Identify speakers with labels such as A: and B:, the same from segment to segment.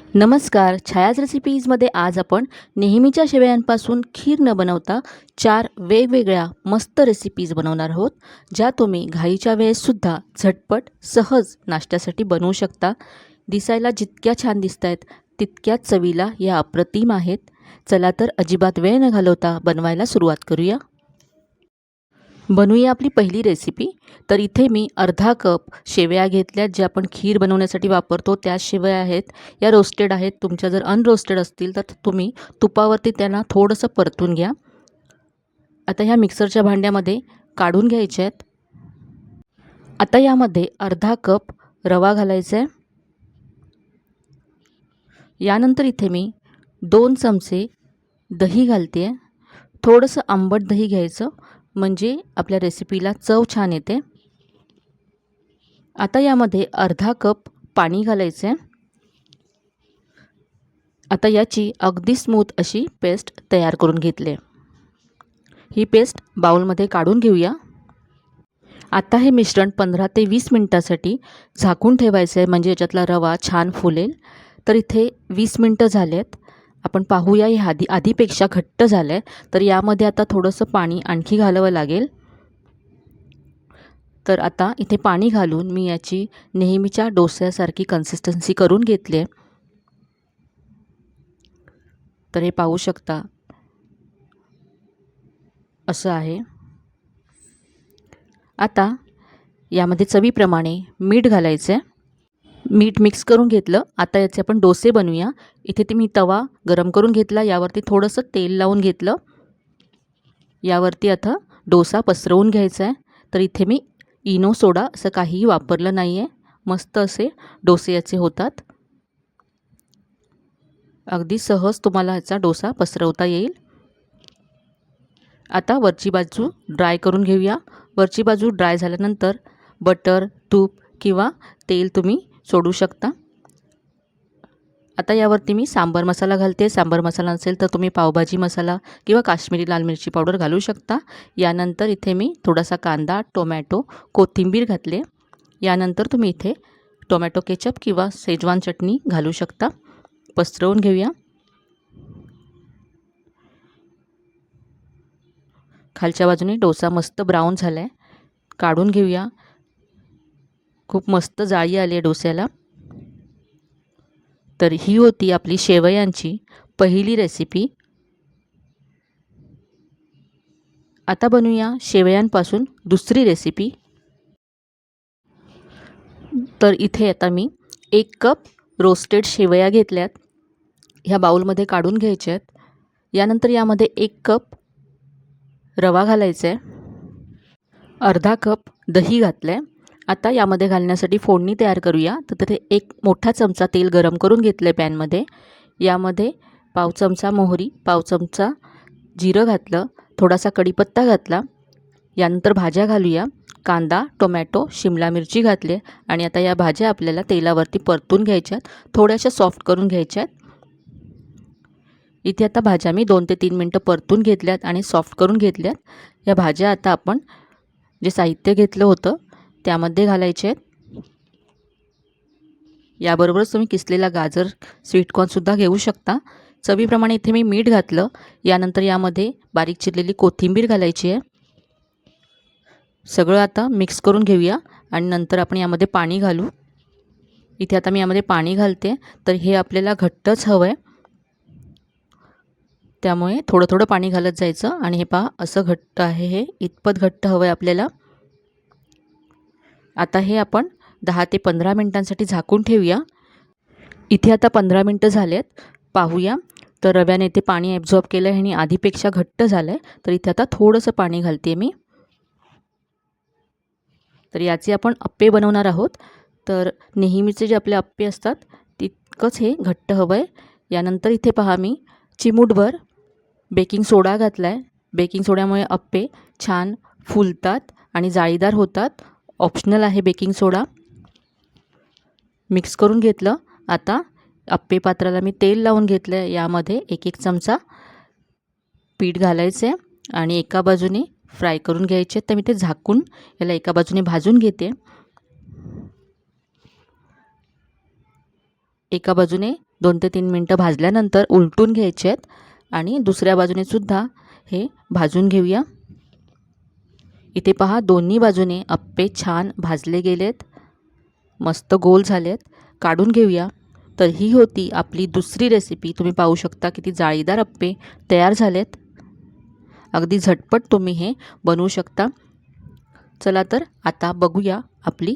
A: नमस्कार. छायाज रेसिपीजमध्ये आज आपण नेहमीच्या शेवयांपासून खीर न बनवता 4 वेगवेगळ्या मस्त रेसिपीज बनवणार आहोत, ज्या तुम्ही घाईच्या वेळेससुद्धा झटपट सहज नाश्त्यासाठी बनवू शकता. दिसायला जितक्या छान दिसतायत तितक्याच चवीला या अप्रतिम आहेत. चला तर अजिबात वेळ न घालवता बनवायला सुरुवात करूया. बनवूया आपली पहिली रेसिपी. तर इथे मी अर्धा कप शेवया घेतल्यात, ज्या आपण खीर बनवण्यासाठी वापरतो त्या शेवया आहेत. या रोस्टेड आहेत. तुमच्या जर अनरोस्टेड असतील तर तुम्ही तुपावरती त्यांना थोडंसं परतून घ्या. आता ह्या मिक्सरच्या भांड्यामध्ये काढून घ्यायच्या आहेत. आता यामध्ये अर्धा कप रवा घालायचा आहे. यानंतर इथे मी 2 चमचे दही घालते आहे. थोडंसं आंबट दही घ्यायचं, म्हणजे आपल्या रेसिपीला चव छान येते. आता यामध्ये अर्धा कप पाणी घालायचं आहे. आता याची अगदी स्मूथ अशी पेस्ट तयार करून घेतली आहे. ही पेस्ट बाउलमध्ये काढून घेऊया. आता हे मिश्रण 15 ते 20 मिनटासाठी झाकून ठेवायचं आहे, म्हणजे याच्यातला रवा छान फुलेल. तर इथे 20 मिनटं झालेत. आपण पाहूया हे आधीपेक्षा घट्ट झालं आहे. तर यामध्ये आता थोडंसं पाणी आणखी घालावं लागेल. तर आता इथे पाणी घालून मी याची नेहमीच्या डोस्यासारखी कन्सिस्टन्सी करून घेतली आहे. तर हे पाहू शकता, असं आहे. आता यामध्ये चवीप्रमाणे मीठ घालायचं आहे. मीठ मिक्स करून घेतलं. आता याचे आपण डोसे बनवूया. इथे मी तवा गरम करून घेतला. यावरती थोडंसं तेल लावून घेतलं. यावरती आता डोसा पसरवून घ्यायचा आहे. तर इथे मी इनो सोडा असं काहीही वापरलं नाही आहे. मस्त असे डोसे याचे होतात. अगदी सहज तुम्हाला याचा डोसा पसरवता येईल. आता वरची बाजू ड्राय करून घेऊया. वरची बाजू ड्राय झाल्यानंतर बटर, तूप किंवा तेल तुम्ही सोडू शकता. आता यावरती मी सांबर मसाला घालते. सांबर मसाला नसेल तर तुम्ही पावभाजी मसाला किंवा काश्मीरी लाल मिरची पावडर घालू शकता. यानंतर इथे मी थोडासा कांदा, टोमॅटो, कोथिंबीर घातले. यानंतर तुम्ही इथे टोमॅटो केचप किंवा शेजवान चटणी घालू शकता. पसरवून घेऊया. खालच्या बाजूने डोसा मस्त ब्राऊन झाला आहे. काढून घेऊया. खूप मस्त जाळी आली आहे डोस्याला. तर ही होती आपली शेवयांची पहिली रेसिपी. आता बनवूया शेवयांपासून दुसरी रेसिपी. तर इथे आता मी 1 कप रोस्टेड शेवया घेतल्यात. ह्या बाउलमध्ये काढून घ्यायच्या आहेत. यानंतर यामध्ये 1 कप रवा घालायचा आहे. अर्धा कप दही घातलं आहे. आता यामध्ये घालण्यासाठी फोडणी तयार करूया. तर तिथे 1 मोठा चमचा तेल गरम करून घेतलं आहे पॅनमध्ये. यामध्ये पाव चमचा मोहरी, पाव चमचा जिरं घातलं, थोडासा कढीपत्ता घातला. यानंतर भाज्या घालूया. कांदा, टोमॅटो, शिमला मिरची घातली आणि आता या भाज्या आपल्याला तेलावरती परतून घ्यायच्यात. थोड्याशा सॉफ्ट करून घ्यायच्यात. इथे आता भाज्या मी 2 ते 3 मिनटं परतून घेतल्यात आणि सॉफ्ट करून घेतल्यात. या भाज्या आता आपण जे साहित्य घेतलं होतं त्यामध्ये घालायचे आहेत. याबरोबरच तुम्ही किसलेला गाजर, स्वीटकॉर्नसुद्धा घेऊ शकता. चवीप्रमाणे इथे मी मीठ घातलं. यानंतर यामध्ये बारीक चिरलेली कोथिंबीर घालायची आहे. सगळं आता मिक्स करून घेऊया आणि नंतर आपण यामध्ये पाणी घालू. इथे आता मी यामध्ये पाणी घालते. तर हे आपल्याला घट्टच हवं आहे, त्यामुळे थोडं थोडं पाणी घालत जायचं. आणि हे पहा, असं घट्ट आहे. हे इतपत घट्ट हवं आहे आपल्याला. आता हे आपण 10 ते 15 मिनटांसाठी झाकून ठेवूया. इथे आता 15 मिनटं झालेत. पाहूया. तर रव्याने इथे पाणी ॲब्झॉर्ब केलं आहे आणि आधीपेक्षा घट्ट झालं आहे. तर इथे आता थोडंसं पाणी घालते मी. तर याचे आपण अप्पे बनवणार आहोत. तर नेहमीचे जे आपले अप्पे असतात तितकंच हे घट्ट हवं आहे. यानंतर इथे पहा, मी चिमूटभर बेकिंग सोडा घातला आहे. बेकिंग सोड्यामुळे अप्पे छान फुलतात आणि जाळीदार होतात. ऑप्शनल आहे बेकिंग सोडा. मिक्स करून घेतलं. आता अप्पे पात्राला मी तेल लावून घेतलं आहे. यामध्ये 1-1 चमचा पीठ घालायचं आहे आणि एका बाजूने फ्राय करून घ्यायचे. तर मी ते झाकून याला एका बाजूने भाजून घेते. एका बाजूने 2 ते 3 मिनटं भाजल्यानंतर उलटून घ्यायचे आहेत आणि दुसऱ्या बाजूने सुद्धा हे भाजून घेऊया। इथे पहा दोन्ही बाजूने अप्पे छान भाजले गेलेत, मस्त गोल झालेत। काढून घेऊया। तर ही होती आपली दुसरी रेसिपी। तुम्ही पाहू शकता किती जाळीदार अप्पे तयार झालेत। अगदी झटपट तुम्ही हे बनवू शकता। चला तर आता बघूया आपली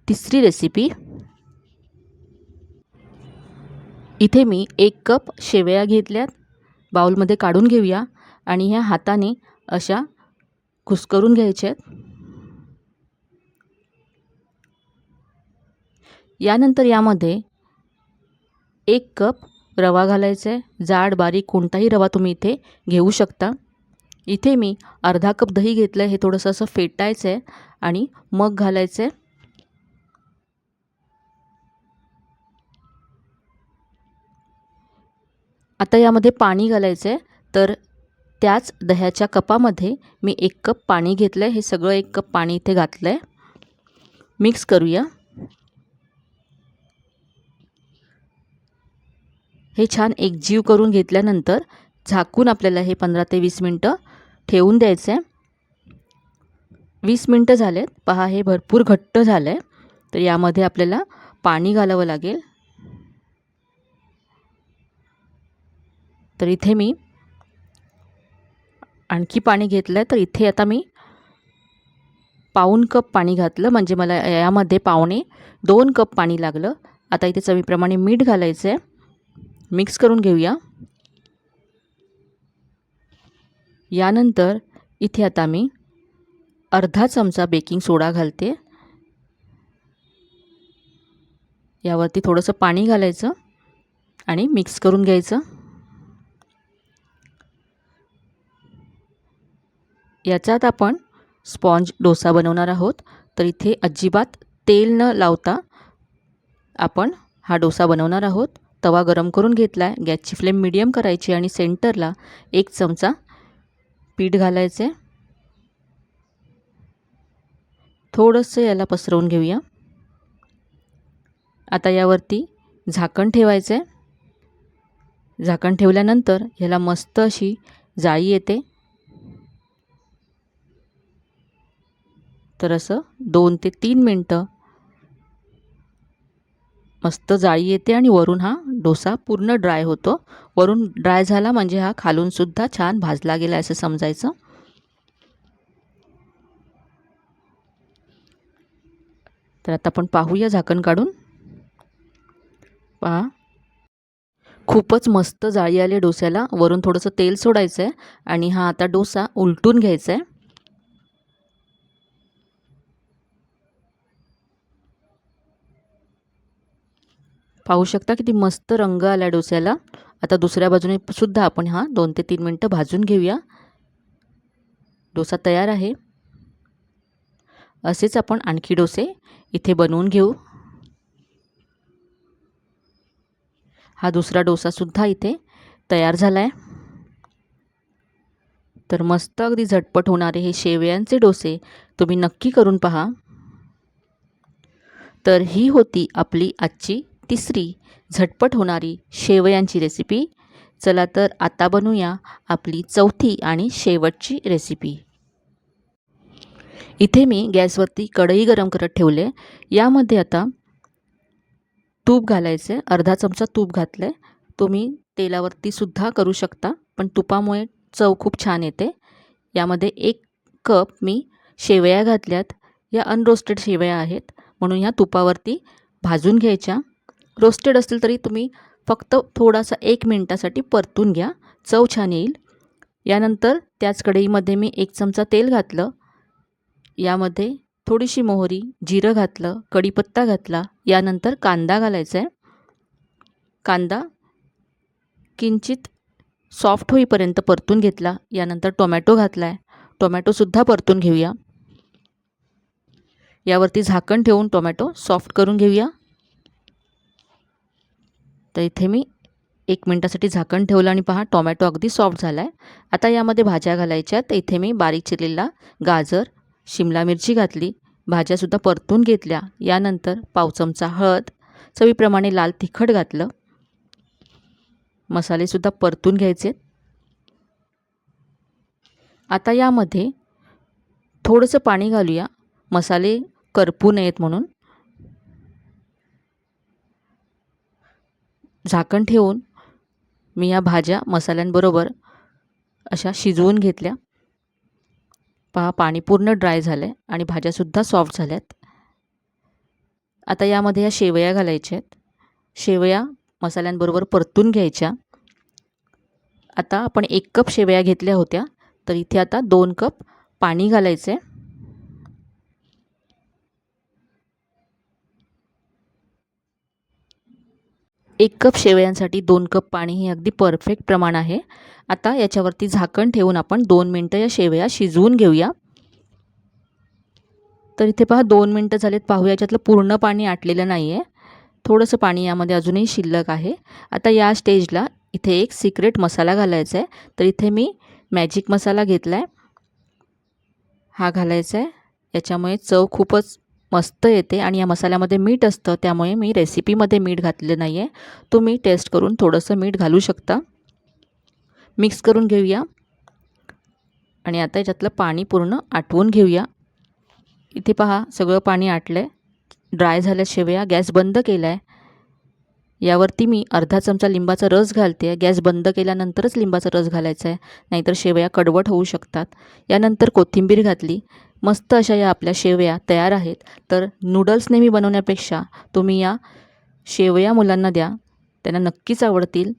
A: तिसरी रेसिपी। इथे मी 1 कप शेवया घेतल्यात, बाउलमध्ये काढून घेऊया आणि ह्या हाताने अशा कुस्करून घ्यायच्या आहेत। यानंतर यामध्ये 1 कप रवा घालायचा आहे। जाड बारीक कोणताही रवा तुम्ही इथे घेऊ शकता। इथे मी अर्धा कप दही घेतलं आहे। हे थोडंसं असं फेटायचं आहे आणि मग घालायचं आहे। आता यामध्ये पाणी घालायचं आहे। तर त्याच दह्याच्या कपामध्ये मी 1 कप पाणी घेतलं आहे। हे सगळं 1 कप पाणी इथे घातलं आहे। मिक्स करूया। हे छान एकजीव करून घेतल्यानंतर झाकून आपल्याला हे 15 ते 20 मिनटं ठेवून द्यायचं आहे। 20 मिनटं झालेत। पहा हे भरपूर घट्ट झालं आहे। तर यामध्ये आपल्याला पाणी घालावं लागेल। तर इथे मी आणखी पाणी घेतलं आहे। तर इथे आता मी पाऊण कप पाणी घातलं, म्हणजे मला यामध्ये पावणे 2 कप पाणी लागलं। आता इथे चवीप्रमाणे मीठ घालायचं आहे। मिक्स करून घेऊया। यानंतर इथे आता मी अर्धा चमचा बेकिंग सोडा घालते। यावरती थोडंसं पाणी घालायचं आणि मिक्स करून घ्यायचं। याच्यात आपण स्पॉन्ज डोसा बनवणार आहोत। तर इथे अजिबात तेल न लावता आपण हा डोसा बनवणार आहोत। तवा गरम करून घेतला आहे। गॅसची फ्लेम मीडियम करायची आणि सेंटरला 1 चमचा पीठ घालायचे। थोडंसं याला पसरवून घेऊया। आता यावरती झाकण ठेवायचं आहे। झाकण ठेवल्यानंतर ह्याला मस्त अशी जाळी येते। तर असं 2 ते 3 मिनटं मस्त जाळी येते आणि वरून हा डोसा पूर्ण ड्राय होतो। वरून ड्राय झाला म्हणजे हा खालून सुद्धा छान भाजला गेला असं समजायचं। तर आता आपण पाहूया झाकण काढून। पहा खूपच मस्त जाळी आली डोस्याला। वरून थोडंसं तेल सोडायचं आहे आणि हा आता डोसा उलटून घ्यायचा आहे। पाहू शकता किती मस्त रंग आला डोस्याला। आता दुसऱ्या बाजूने सुद्धा आपण हा 2 ते 3 मिनटं भाजून घेऊया। डोसा तयार आहे। असेच आपण आणखी डोसे इथे बनवून घेऊ। हा दुसरा डोसा सुद्धा इथे तयार झाला आहे। तर मस्त अगदी झटपट होणारे हे शेवयांचे डोसे तुम्ही नक्की करून पहा। तर ही होती आपली आजची तिसरी झटपट होणारी शेवयांची रेसिपी। चला तर आता बनवूया आपली चौथी आणि शेवटची रेसिपी। इथे मी गॅसवरती कढई गरम करत ठेवले। यामध्ये आता तूप घालायचे। अर्धा चमचा तूप घातले। तुम्ही तेलावरती सुद्धा करू शकता, पण तुपामुळे चव खूप छान येते। यामध्ये 1 कप मी शेवया घातल्यात। या अनरोस्टेड शेवया आहेत, म्हणून ह्या तुपावरती भाजून घ्यायच्या। रोस्टेड असतील तरी तुम्ही फक्त थोडासा 1 मिनिटासाठी परतून घ्या, चव छान येईल। यानंतर त्याच कढईमध्ये मी 1 चमचा तेल घातलं। यामध्ये थोडीशी मोहरी, जिरं घातलं, कढीपत्ता घातला। यानंतर कांदा घालायचा आहे। कांदा किंचित सॉफ्ट होईपर्यंत परतून घेतला। यानंतर टोमॅटो घातला आहे। टोमॅटोसुद्धा परतून घेऊया। यावरती झाकण ठेवून टोमॅटो सॉफ्ट करून घेऊया। तर इथे मी 1 मिनिटासाठी झाकण ठेवलं आणि पहा टोमॅटो अगदी सॉफ्ट झाला आहे। आता यामध्ये भाज्या घालायच्या। तर इथे मी बारीक चिरलेला गाजर, शिमला मिरची घातली। भाज्यासुद्धा परतून घेतल्या। यानंतर पाव चमचा हळद, चवीप्रमाणे लाल तिखट घातलं। मसालेसुद्धा परतून घ्यायचे. आता यामध्ये थोडंसं पाणी घालूया, मसाले करपू नयेत म्हणून. झाकण ठेवून मी या भाज्या मसाल्यांबरोबर अशा शिजवून घेतल्या. पहा, पाणी पूर्ण ड्राय झालं आहे आणि भाज्यासुद्धा सॉफ्ट झाल्यात. आता यामध्ये या शेवया घालायच्या आहेत. शेवया मसाल्यांबरोबर परतून घ्यायच्या. आता आपण 1 कप शेवया घेतल्या होत्या, तर इथे आता 2 कप पाणी घालायचं आहे. एक कप शेवयांसाठी 2 कप पाणी हे अगदी परफेक्ट प्रमाण आहे. आता याच्यावरती झाकण ठेवून आपण 2 मिनटं या शेवया शिजवून घेऊया. तर इथे पहा 2 मिनटं झालेत. पाहूया, याच्यातलं पूर्ण पाणी आटलेलं नाही आहे. थोडंसं पाणी यामध्ये अजूनही शिल्लक आहे. आता या स्टेजला इथे एक सिक्रेट मसाला घालायचा आहे. तर इथे मी मॅजिक मसाला घेतला आहे. हा घालायचा आहे. याच्यामुळे चव खूपच मस्त येते आणि या मसाल्यामध्ये मीठ असतं, त्यामुळे मी रेसिपीमध्ये मीठ घातलेलं नाही आहे. तुम्ही टेस्ट करून थोडंसं मीठ घालू शकता. मिक्स करून घेऊया आणि आता याच्यातलं पाणी पूर्ण आटवून घेऊया. इथे पहा, सगळं पाणी आटलं आहे. ड्राय झाल्या शेवया. गॅस बंद केला आहे. यावरती मी अर्धा चमचा लिंबाचा रस घालते आहे. गॅस बंद केल्यानंतरच लिंबाचा रस घालायचा आहे, नाहीतर शेवया कडवट होऊ शकतात. यानंतर कोथिंबीर घातली. मस्त अशा या आपल्या शेवया तयार आहेत. तर नूडल्स नेहमी बनवण्यापेक्षा तुम्ही या शेवया मुलांना द्या, त्यांना नक्कीच आवडतील.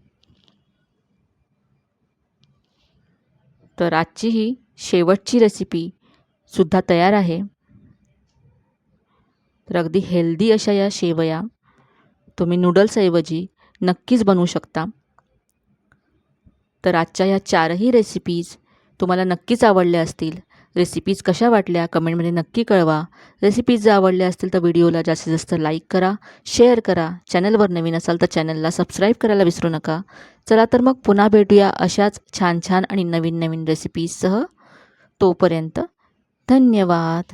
A: तर आजची ही शेवटची रेसिपीसुद्धा तयार आहे. तर अगदी हेल्दी अशा या शेवया तुम्ही नूडल्सऐवजी नक्कीच बनवू शकता. तर आजच्या या 4ही रेसिपीज तुम्हाला नक्कीच आवडल्या असतील. रेसिपीज कशा वाटल्या कमेंटमध्ये नक्की कळवा. रेसिपीज जर आवडल्या असतील तर व्हिडिओला जास्तीत जास्त लाईक करा, शेअर करा. चॅनलवर नवीन असाल तर चॅनलला सबस्क्राईब करायला विसरू नका. चला तर मग पुन्हा भेटूया अशाच छान छान आणि नवीन नवीन रेसिपीजसह. तोपर्यंत धन्यवाद.